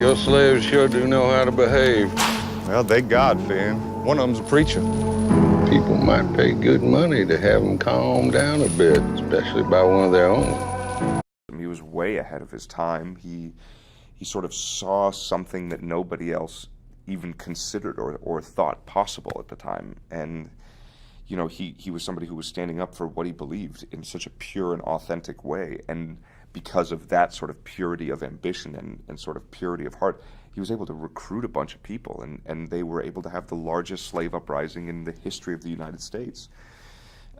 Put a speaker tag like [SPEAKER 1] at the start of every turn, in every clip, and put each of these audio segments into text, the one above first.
[SPEAKER 1] Your slaves sure do know how to behave.
[SPEAKER 2] Well, they God-fearing. One of them's a preacher.
[SPEAKER 1] People might pay good money to have them calm down a bit, especially by one of their own.
[SPEAKER 3] He was way ahead of his time. He sort of saw something that nobody else even considered or thought possible at the time. And, you know, he was somebody who was standing up for what he believed in such a pure and authentic way. And because of that sort of purity of ambition and sort of purity of heart, he was able to recruit a bunch of people, and they were able to have the largest slave uprising in the history of the United States.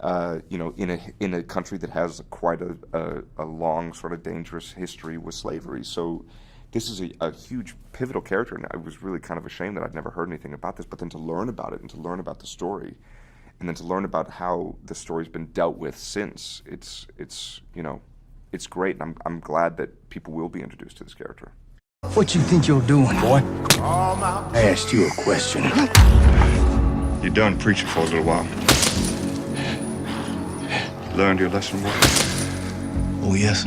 [SPEAKER 3] You know, in a country that has quite a long, sort of dangerous history with slavery. So this is a huge pivotal character, and I was really kind of ashamed that I'd never heard anything about this, but then to learn about it and to learn about the story, and then to learn about how the story's been dealt with since, it's you know, it's great, and I'm glad that people will be introduced to this character.
[SPEAKER 4] What you think you're doing, boy? I asked you a question.
[SPEAKER 2] You're done preaching for a little while. Learned your lesson, boy?
[SPEAKER 4] Oh, yes.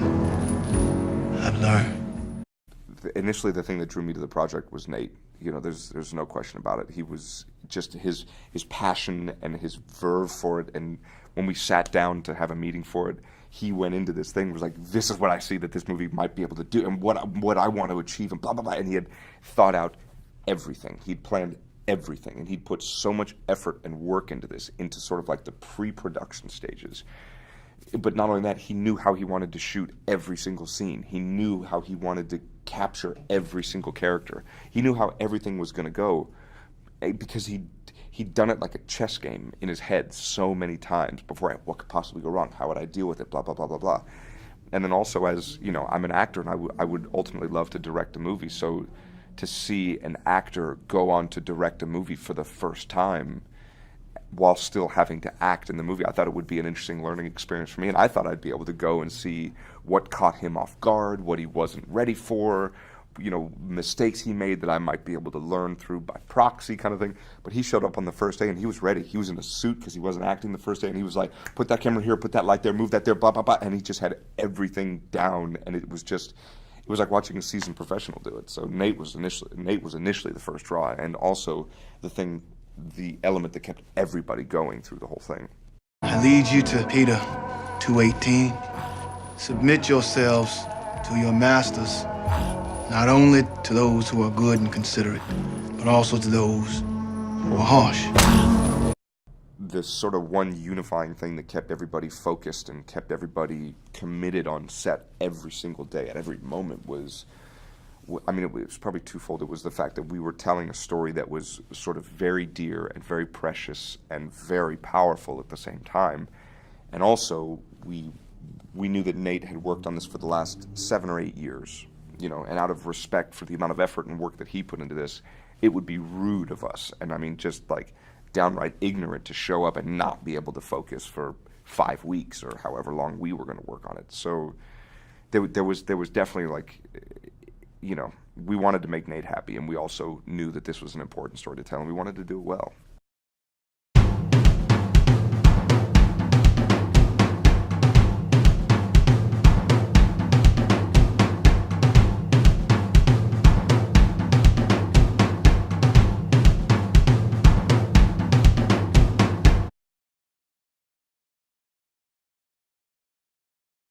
[SPEAKER 4] I've learned.
[SPEAKER 3] Initially, the thing that drew me to the project was Nate. You know, there's no question about it. He was just his passion and his verve for it. And when we sat down to have a meeting for it, he went into this thing, was like, this is what I see that this movie might be able to do, and what I want to achieve, and blah, blah, blah. And he had thought out everything. He'd planned everything, and he'd put so much effort and work into this, into sort of like the pre-production stages. But not only that, he knew how he wanted to shoot every single scene. He knew how he wanted to capture every single character. He knew how everything was going to go, because he'd done it like a chess game in his head so many times before. What could possibly go wrong? How would I deal with it? Blah, blah, blah, blah, blah. And then also, as you know, I'm an actor, and I would ultimately love to direct a movie. So to see an actor go on to direct a movie for the first time while still having to act in the movie, I thought it would be an interesting learning experience for me. And I thought I'd be able to go and see what caught him off guard, what he wasn't ready for, you know, mistakes he made that I might be able to learn through by proxy, kind of thing. But he showed up on the first day, and he was ready. He was in a suit because he wasn't acting the first day, and he was like, put that camera here, put that light there, move that there, blah, blah, blah. And he just had everything down, and it was like watching a seasoned professional do it. So Nate was initially the first draw, and also the element that kept everybody going through the whole thing.
[SPEAKER 4] I lead you to Peter 2:18. Submit yourselves to your masters, not only to those who are good and considerate, but also to those who are harsh.
[SPEAKER 3] The sort of one unifying thing that kept everybody focused and kept everybody committed on set every single day at every moment was, I mean, it was probably twofold. It was the fact that we were telling a story that was sort of very dear and very precious and very powerful at the same time. And also, we knew that Nate had worked on this for the last 7 or 8 years, you know, and out of respect for the amount of effort and work that he put into this, it would be rude of us, and I mean, just like downright ignorant, to show up and not be able to focus for 5 weeks or however long we were going to work on it. So there was definitely, like, you know, we wanted to make Nate happy, and we also knew that this was an important story to tell, and we wanted to do it well.